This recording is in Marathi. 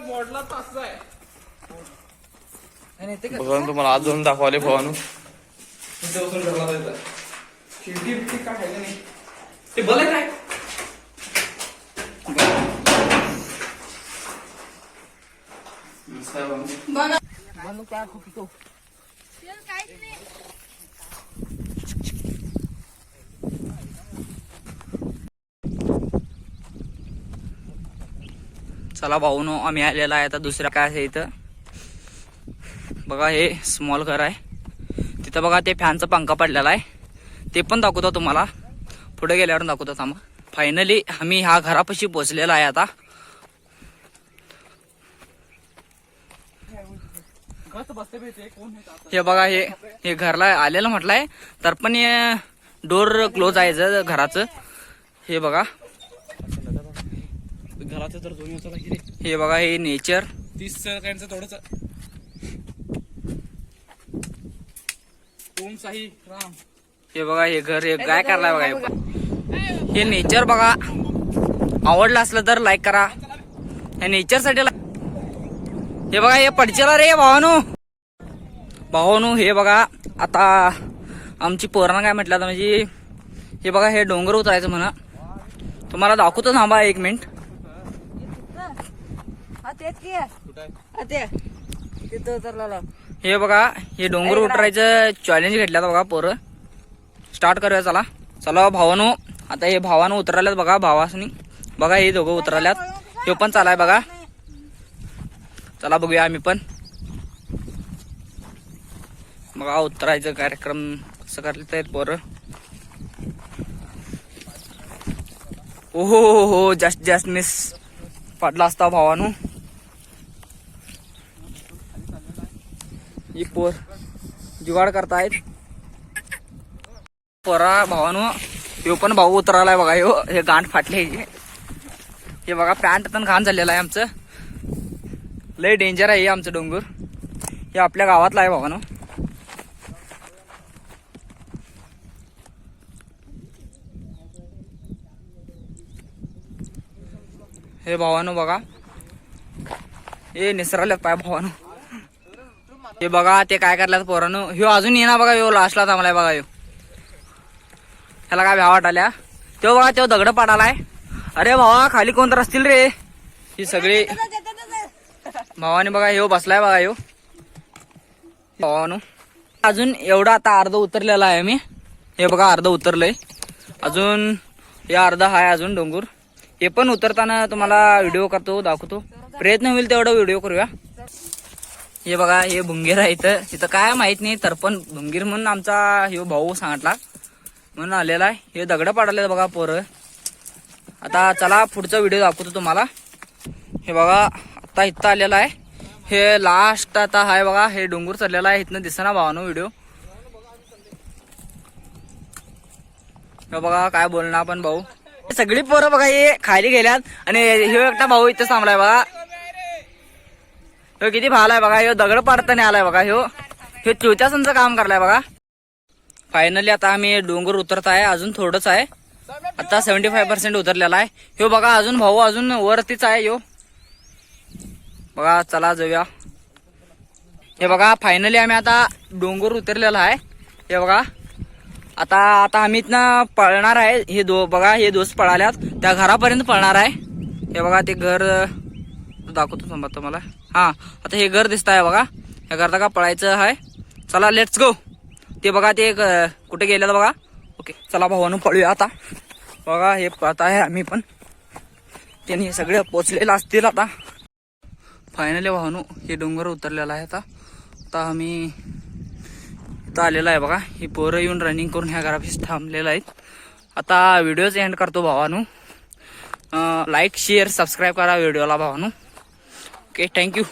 मोडला तास आहे. बघा तुम्हाला आज जाऊन दाखवाले भावानू. शिर्डी बिर्डी काय आहे का नाही ते भले काय चला भाऊनो आम्ही आलेला आहे आता दुसऱ्या काय आहे इथं बघा. हे स्मॉल घर आहे तिथं बघा. ते फॅनचा पंखा पडलेला आहे ते पण दाखवतो तुम्हाला. पुढे गेल्यावर दाखवतो थांबा. फायनली आम्ही ह्या घरापाशी पोहोचलेला आहे आता. हे बघा हे घरला आलेलं म्हटलंय तर पण डोर क्लोज आहे घराचं. हे बघा घराचं तर दोन्ही होतं लागेल. हे बघा हे नेचर 30 सेकंडचं थोडंच ओम साई राम. हे बघा हे घर हे काय करलाय बघा. हे नेचर बघा. आवडलं असलं तर लाईक करा. हे नेचर साठी हे बघा हे पडचेला रे भावानू. हे बघा आता आमची पोरांना काय म्हटलं आता म्हणजे हे बघा हे डोंगर उतरायचं म्हणा. तुम्हाला दाखवतो थांबा 1 मिनिट. हे बघा हे डोंगर उतरायचं चॅलेंज घेतलं बघा पोरं. स्टार्ट करूया चला. चला भावानू. आता हे भावानं उतराल्यात बघा. भावासनी बघा हे दोघं उतराल्यात. हे पण चालाय बघा. चला बघूया आम्ही पण. बघा उतरायचं कार्यक्रम कसं करत आहेत पोरं. हो जास्त मिस पडला असता भावानू. ही पोर जुगाड करतायत पोरा भावानू. ह्यो पण भाऊ उतरालाय बघा. हे गांठ फाटले. हे बघा पॅन्ट पण घाण झालेलं आहे आमचं. लय डेंजर आहे हे आमचं डोंगर. हे आपल्या गावातलं आहे भावानू. हे भावानू बघा हे निसराले पाय भावानू. हे बघा ते काय करल्यात पोरानू. ह्यो अजून येणार बघा. ह्यो लास्टला थांबलाय बघा. ह्याला काय भ्या वाटाल्या. तो बघा तो दगड पाडालाय. अरे भावा खाली कोण तर असतील रे. ही सगळी भावाने बघा ह्यो बसलाय बघा. ह्यो भावानू अजून एवढा आता अर्ध उतरलेला आहे मी. हे बघा अर्ध उतरलंय. अजून हे अर्ध आहे अजून डोंगर. हे पण उतरताना तुम्हाला व्हिडिओ करतो दाखवतो. प्रयत्न होईल तेवढा व्हिडिओ करूया. हे बघा हे भुंगीर आहे इथं काय माहित नाही तर पण भुंगीर म्हणून आमचा हे भाऊ सांगितला म्हणून आलेला आहे. हे दगड पाडले बघा पोरं. आता चला पुढचा व्हिडिओ दाखवतो तुम्हाला. हे बघा आता इथं आलेला आहे. हे लास्ट आता आहे बघा. हे डोंगर चढलेला आहे. इथनं दिसना भावानो व्हिडिओ. हे बघा काय बोलणार आपण भाऊ. सगळी पोरं बघा हे खाली गेल्यात आणि हे एकटा भाऊ इथं थांबलाय बघा. ह्यो किती भालाय बघा. ह्यो दगड पाडताना आलाय बघा. ह्यो चोच्यासनचं काम करलाय बघा. फायनली आता आम्ही डोंगर उतरत आहे. अजून थोडंच आहे. आता 75% उतरलेला आहे. ह्यो बघा अजून भाऊ अजून वरतीच आहे. ह्यो बघा चला जाऊया. हे बघा फायनली आम्ही आता डोंगर उतरलेला आहे. हे बघा आता आम्ही इथनं पळणार आहे. हे बघा हे दोस्त पळाल्यात त्या घरापर्यंत पळणार आहे. हे बघा ते घर दाखवतो थांबा तुम्हाला. हा आता हे घर दिसत आहे बघा. या घरला का पळायचं आहे. चला लेट्स गो. ते बघा ते कुठे गेलेलं बघा. ओके चला भावानू पळूया आता. बघा हे पळत आहे आम्ही पण. त्यांनी हे सगळे पोचलेलं असतील आता. फायनली भावानू हे डोंगर उतरलेला आहे. आता आम्ही इथं आलेला आहे बघा. ही पोरं येऊन रनिंग करून ह्या घरापाशी थांबलेलं आहेत. आता व्हिडिओच एंड करतो भावानू. लाईक शेअर सबस्क्राईब करा व्हिडिओला भावानू. Okay thank you.